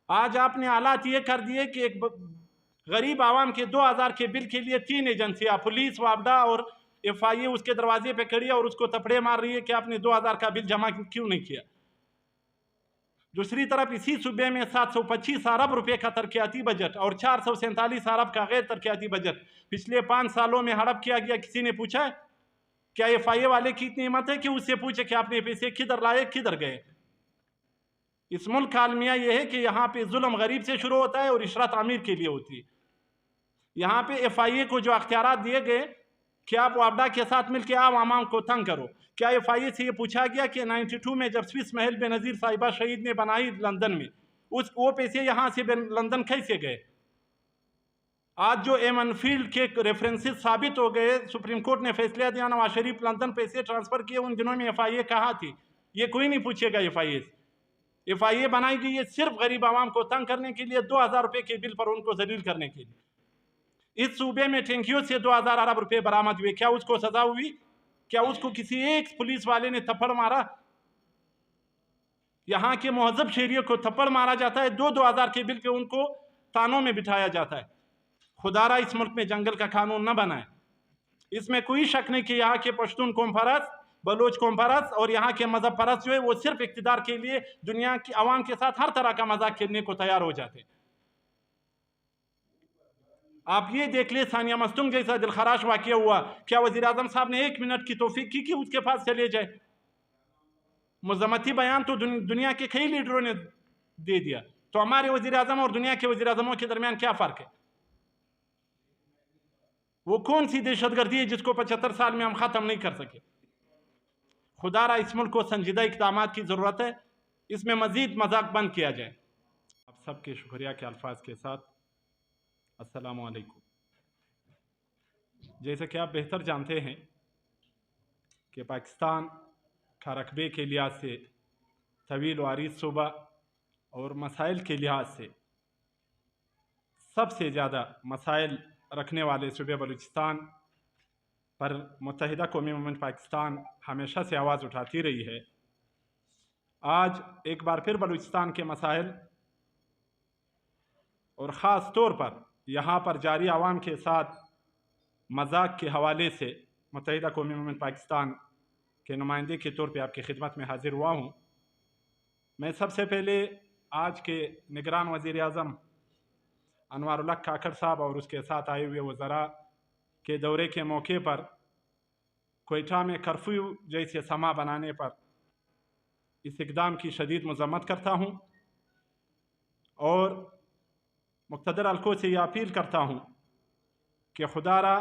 آج آپ نے حالات یہ کر دیے کہ ایک غریب عوام کے 2000 کے بل کے لیے 3 ایجنسیاں پولیس وابڈا اور FIA اس کے دروازے پہ کھڑی ہے اور اس کو تھپڑے مار رہی ہے کہ آپ نے 2000 کا بل جمع کیوں نہیں کیا۔ دوسری طرف اسی صوبے میں 725 ارب روپے کا ترقیاتی بجٹ اور 447 ارب کا غیر ترقیاتی بجٹ پچھلے 5 سالوں میں ہڑپ کیا گیا۔ کسی نے پوچھا ہے؟ کیا FIA والے کی اتنی ہمت ہے کہ اس سے پوچھے کہ آپ نے پیسے کدھر لائے، کدھر گئے؟ اس ملک کا المیہ یہ ہے کہ یہاں پہ ظلم غریب سے شروع ہوتا ہے اور عشرت امیر کے لیے ہوتی ہے۔ یہاں پہ FIA کو جو اختیارات دیے گئے کہ آپ وابڈا کے ساتھ مل کے عوام کو تنگ کرو، کیا FIA سے یہ پوچھا گیا کہ 92 میں جب سوئس محل بے نظیر صاحبہ شہید نے بنائی لندن میں، وہ پیسے یہاں سے لندن کیسے گئے؟ آج جو ایمن فیلڈ کے ریفرنسز ثابت ہو گئے، سپریم کورٹ نے فیصلہ دیا نواز شریف لندن پیسے ٹرانسفر کیے، ان دنوں میں FIA کہاں تھی؟ یہ کوئی نہیں پوچھے گا FIA سے۔ FIA بنائی گئی یہ صرف غریب عوام کو تنگ کرنے کے لیے، 2000 روپے کے بل پر ان کو ذلیل کرنے کے لیے۔ اس صوبے میں ٹینکیوں سے 2000 ارب روپے برآمد ہوئے، کیا اس کو سزا ہوئی؟ کیا اس کو کسی ایک پولیس والے نے تھپڑ مارا؟ یہاں کے مہذب شہریوں کو تھپڑ مارا جاتا ہے، 2000 کے بل پہ ان کو تانوں میں بٹھایا جاتا ہے۔ خدا را اس ملک میں جنگل کا قانون نہ بنائے۔ اس میں کوئی شک نہیں کہ یہاں کے پشتون قوم پرست، بلوچ قوم پرست اور یہاں کے مذہب پرست جو ہے وہ صرف اقتدار کے لیے دنیا کی عوام کے ساتھ ہر طرح کا مذاق کھیلنے کو تیار ہو جاتے ہیں۔ آپ یہ دیکھ لیں ثانیہ مستونگ جیسا دلخراش واقعہ ہوا، کیا وزیر اعظم صاحب نے 1 منٹ کی توفیق کی کہ اس کے پاس چلے جائے؟ مذمتی بیان تو دنیا کے کئی لیڈروں نے دے دیا، تو ہمارے وزیر اعظم اور دنیا کے وزیر اعظموں کے درمیان کیا فرق ہے؟ وہ کون سی دہشت گردی ہے جس کو 75 سال میں ہم ختم نہیں کر سکے؟ خدا را اس ملک کو سنجیدہ اقدامات کی ضرورت ہے، اس میں مزید مذاق بند کیا جائے۔ آپ سب کے شکریہ کے الفاظ کے ساتھ السلام علیکم۔ جیسے کہ آپ بہتر جانتے ہیں کہ پاکستان کا رقبے کے لحاظ سے طویل و عریض صوبہ اور مسائل کے لحاظ سے سب سے زیادہ مسائل رکھنے والے صوبے بلوچستان پر متحدہ قومی مومنٹ پاکستان ہمیشہ سے آواز اٹھاتی رہی ہے۔ آج ایک بار پھر بلوچستان کے مسائل اور خاص طور پر یہاں پر جاری عوام کے ساتھ مذاق کے حوالے سے متحدہ قومی مومنٹ پاکستان کے نمائندے کے طور پہ آپ کی خدمت میں حاضر ہوا ہوں۔ میں سب سے پہلے آج کے نگران وزیر اعظم انوار الحق کاکڑ صاحب اور اس کے ساتھ آئے ہوئے وزراء کے دورے کے موقع پر کوئٹہ میں کرفیو جیسے سما بنانے پر اس اقدام کی شدید مذمت کرتا ہوں اور مقتدر حلقوں سے یہ اپیل کرتا ہوں کہ خدا را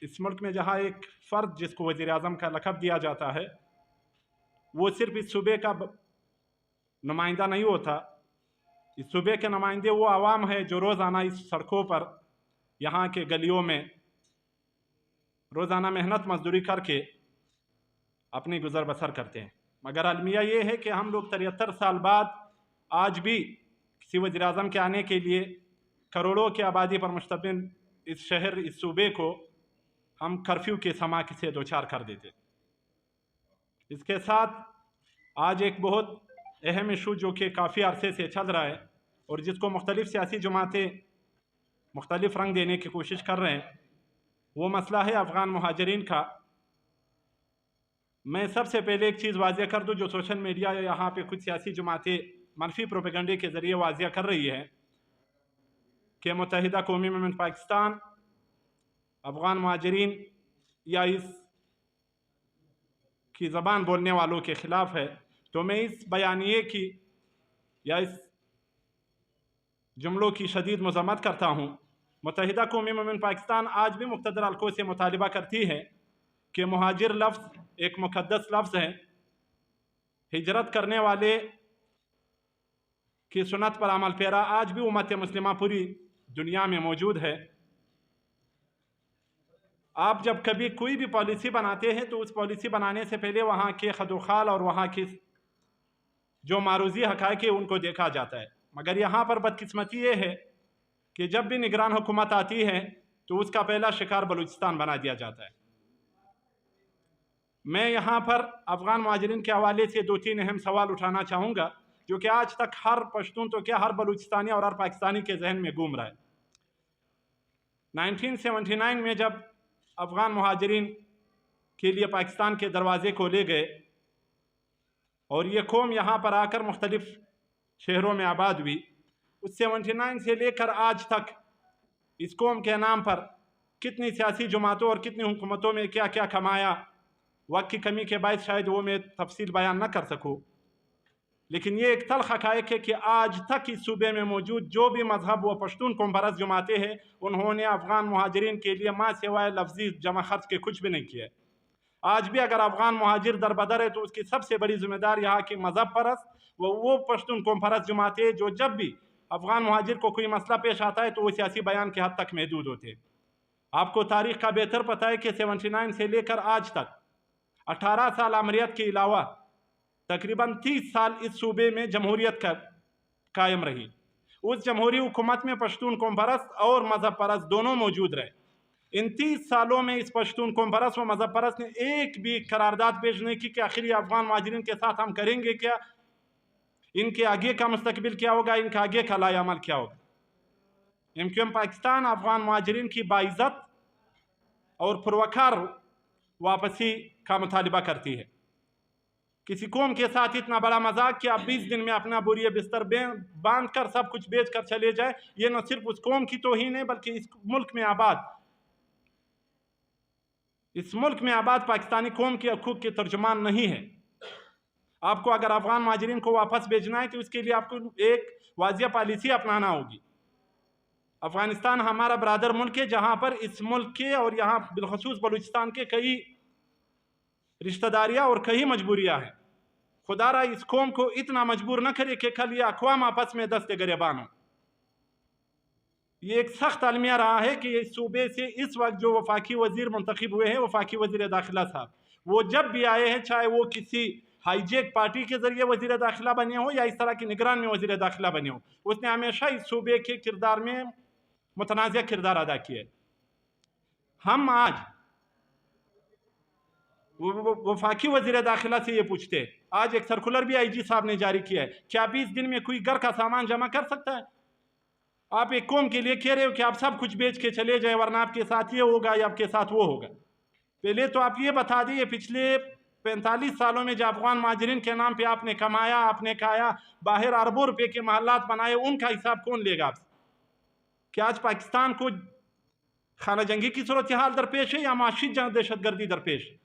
اس ملک میں جہاں ایک فرد جس کو وزیر اعظم کا لقب دیا جاتا ہے وہ صرف اس صوبے کا نمائندہ نہیں ہوتا، اس صوبے کے نمائندے وہ عوام ہے جو روزانہ اس سڑکوں پر یہاں کے گلیوں میں روزانہ محنت مزدوری کر کے اپنی گزر بسر کرتے ہیں۔ مگر المیہ یہ ہے کہ ہم لوگ 73 سال بعد آج بھی کسی وزیر اعظم کے آنے کے لیے کروڑوں کی آبادی پر مشتمل اس شہر، اس صوبے کو ہم کرفیو کے سما سے دوچار کر دیتے۔ اس کے ساتھ آج ایک بہت اہم ایشو جو کہ کافی عرصے سے چل رہا ہے اور جس کو مختلف سیاسی جماعتیں مختلف رنگ دینے کی کوشش کر رہے ہیں، وہ مسئلہ ہے افغان مہاجرین کا۔ میں سب سے پہلے ایک چیز واضح کر دوں جو سوشل میڈیا یا یہاں پہ کچھ سیاسی جماعتیں منفی پروپیگنڈے کے ذریعے واضح کر رہی ہے کہ متحدہ قومی مومنٹ پاکستان افغان مہاجرین یا اس کی زبان بولنے والوں کے خلاف ہے، تو میں اس بیانیے کی یا اس جملوں کی شدید مذمت کرتا ہوں۔ متحدہ قومی مومنٹ پاکستان آج بھی مقتدر حلقوں سے مطالبہ کرتی ہے کہ مہاجر لفظ ایک مقدس لفظ ہے، ہجرت کرنے والے کی سنت پر عمل پیرا آج بھی امت مسلمہ پوری دنیا میں موجود ہے۔ آپ جب کبھی کوئی بھی پالیسی بناتے ہیں تو اس پالیسی بنانے سے پہلے وہاں کے خد و خال اور وہاں کی جو معروضی حقائق ہیں ان کو دیکھا جاتا ہے، مگر یہاں پر بدقسمتی یہ ہے کہ جب بھی نگران حکومت آتی ہے تو اس کا پہلا شکار بلوچستان بنا دیا جاتا ہے۔ میں یہاں پر افغان مہاجرین کے حوالے سے 2-3 اہم سوال اٹھانا چاہوں گا जो कि आज तक हर पश्तून तो क्या हर बलूचिस्तानी और हर पाकिस्तानी के जहन में घूम रहा है। 1979 में जब अफ़गान मुहाजिरीन के लिए पाकिस्तान के दरवाज़े खोले गए और ये कौम यहाँ पर आकर मुख्तलिफ़ शहरों में आबाद हुई, उस 79 से लेकर आज तक इस कौम के नाम पर कितनी सियासी जमातों और कितनी हुकूमतों में क्या क्या कमाया, वक्त की कमी के बायस शायद वो मैं तफसील बयान न कर सकूँ, लेकिन ये एक तल्ख़ हक़ाइक़ है कि आज तक इस सूबे में मौजूद जो भी मजहब व पश्तून कौम परस्त जमातें हैं, उन्होंने अफ़गान मुहाजिरीन के लिए माँ सिवाय लफ्ज़ी जमा खर्च के कुछ भी नहीं किया। आज भी अगर अफ़गान मुहाजिर दर बदर है तो उसकी सबसे बड़ी ज़िम्मेदार यहाँ की मजहब परस्त वो पश्तून कौम परस्त जमातें, जो जब भी अफ़गान मुहाजिर को कोई मसला पेश आता है तो वो सियासी बयान के हद तक महदूद होते हैं। आपको तारीख़ का बेहतर पता है कि 79 से लेकर आज तक 18 साल अमरीत के अलावा तकरीबन 30 साल इस सूबे में जमहूरियत का कायम रही। उस जमहूरी हुकूमत में पश्तून कौम परस्त और मजहब परस्त दोनों मौजूद रहे। इन 30 सालों में इस पश्तून कौम परस्त व मजहब परस्त ने एक भी करारदाद पेश नहीं की कि आखिर अफ़गान मुहाजिरीन के साथ हम करेंगे क्या, इनके आगे का मुस्तकबिल क्या होगा, इनका आगे का लाए अमल क्या होगा। MQM पाकिस्तान अफ़गान मुहाजिरीन की बाइज़्ज़त और पुरवकार वापसी का मुतालबा करती है। किसी कौम के साथ इतना बड़ा मजाक कि आप 20 दिन में अपना बोरिया बिस्तर बांध कर सब कुछ बेच कर चले जाए, ये न सिर्फ उस कौम की तौहीन है बल्कि इस मुल्क में आबाद पाकिस्तानी कौम के हकूक़ के तर्जुमान नहीं है। आपको अगर अफ़गान मुहाजिरीन को वापस भेजना है तो इसके लिए आपको एक वाज़िया पॉलिसी अपनाना होगी। अफ़गानिस्तान हमारा बरादर मुल्क है, जहाँ पर इस मुल्क के और यहाँ बिलखसूस बलूचिस्तान के कई रिश्तेदारियाँ और कई मजबूरियाँ हैं। खुदारा इस कौम को इतना मजबूर न करे कि कल ये अक़वाम आपस में दस्ते गिरबान हो। ये एक सख्त अलमिया रहा है कि इस सूबे से इस वक्त जो वफाकी वज़ीर मुंतखब हुए हैं, वफाकी वज़ीर दाखिला साहब, वो जब भी आए हैं, चाहे वो किसी हाईजेक पार्टी के ज़रिए वज़ीर दाखिला बने हो या इस तरह की निगरान में वज़ीर दाखिला बने हो, उसने हमेशा इस सूबे के किरदार में मुतनाज़िया किरदार अदा किया है। हम आज वफाकी वज़ीर दाखिला से ये पूछते हैं, आज एक सर्कुलर भी IG साहब ने जारी किया है, क्या 20 दिन में कोई घर का सामान जमा कर सकता है? आप एक कौम के लिए कह रहे हो कि आप सब कुछ बेच के चले जाए वरना आपके साथ ये होगा या आपके साथ वो होगा। पहले तो आप ये बता दिए, पिछले 45 सालों में जो अफ़गान मुहाजिरीन के नाम पे आपने कमाया, आपने खाया, बाहर अरबों रुपए के महल्लात बनाए, उनका हिसाब कौन लेगा आपसे? क्या आज पाकिस्तान को खाना जंगी की सूरत हाल दरपेश है या माशी जंग दहशतगर्दी दरपेश है?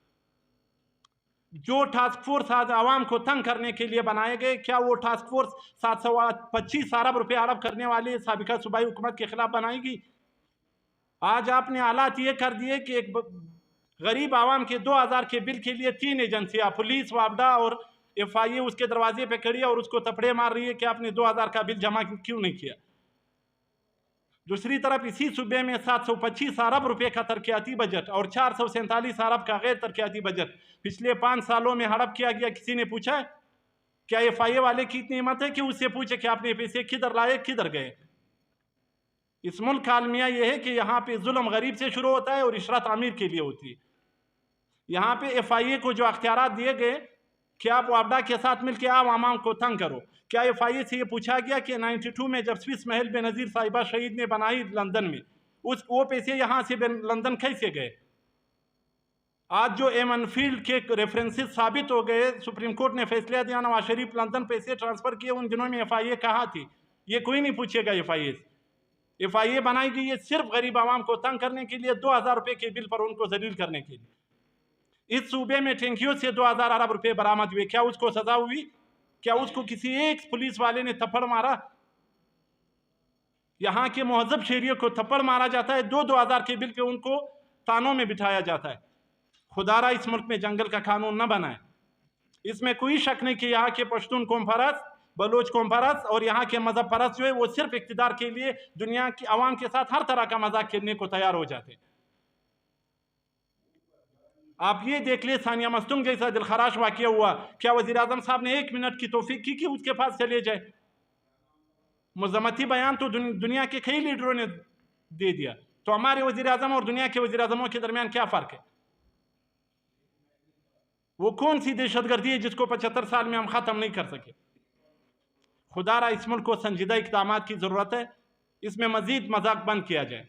जो टास्क फोर्स आज आवाम को तंग करने के लिए बनाए गए, क्या वो टास्क फोर्स 725 अरब रुपये हड़प करने वाले साबिका सूबाई हुकूमत के खिलाफ बनाएगी? आज आपने हालात ये कर दिए कि एक गरीब आवाम के 2000 के बिल के लिए 3 एजेंसियाँ पुलिस, वापडा और FIA उसके दरवाजे पे खड़ी है और उसको थप्पड़े मार रही है कि आपने 2000 का बिल जमा क्यों नहीं किया। दूसरी तरफ इसी सूबे में 725 अरब रुपए का तरक्याती बजट और 447 अरब का गैर तरक्याती बजट पिछले 5 सालों में हड़प किया गया। किसी ने पूछा है? क्या FIA वाले की इतनी हिम्मत है कि उससे पूछे कि आपने पैसे किधर लाए, किधर गए? इस मुल्क का अलमिया यह है कि यहाँ पे जुल्म गरीब से शुरू होता है और इशरत अमीर के लिए होती है। यहाँ पे FIA को जो अख्तियारात दिए गए कि आप वापडा के साथ मिलकर आप आवाम को तंग करो, क्या FIA से ये पूछा गया कि 92 में जब स्विस महल बेनज़ीर साहिबा शहीद ने बनाई लंदन में, वो पैसे यहाँ से लंदन कैसे गए? आज जो एमनफील्ड के रेफरेंसेस साबित हो गए, सुप्रीम कोर्ट ने फैसला दिया, नवाज शरीफ लंदन पैसे ट्रांसफ़र किए, उन दिनों में FIA कहाँ थी? ये कोई नहीं पूछेगा। FIA बनाई गई है सिर्फ गरीब आवाम को तंग करने के लिए, 2000 रुपये के बिल पर उनको जलील करने के लिए। इस सूबे में टैंकियों से 2000 अरब रुपये बरामद हुए, क्या उसको सजा हुई? क्या उसको किसी एक पुलिस वाले ने थप्पड़ मारा? यहाँ के मुहज़्ज़ब शहरियों को थप्पड़ मारा जाता है, 2000 के बिल पे उनको थानों में बिठाया जाता है। खुदारा इस मुल्क में जंगल का कानून न बनाए। इसमें कोई शक नहीं कि यहाँ के पश्तून कौम परस्त, बलोच कौम परस्त और यहाँ के मजहब परस्त जो है वो सिर्फ इक़्तिदार के लिए दुनिया की आवाम के साथ हर तरह का मजाक खेलने को तैयार हो जाते। आप ये देख ले, सानिया मस्तूंग जैसा दिलखराश वाक़या हुआ, क्या वज़ीर आज़म साहब ने 1 मिनट की तौफीक की कि उसके पास चले जाए? मुज़म्मती बयान तो दुनिया के कई लीडरों ने दे दिया, तो हमारे वज़ीर आज़म और दुनिया के वज़ीर आज़मों के दरमियान क्या फ़र्क है? वो कौन सी दहशतगर्दी है जिसको 75 साल में हम ख़त्म नहीं कर सके? खुदा रहा इस मुल्क को संजीदा इक़दामात की ज़रूरत है, इसमें मज़ीद मजाक बंद किया जाए।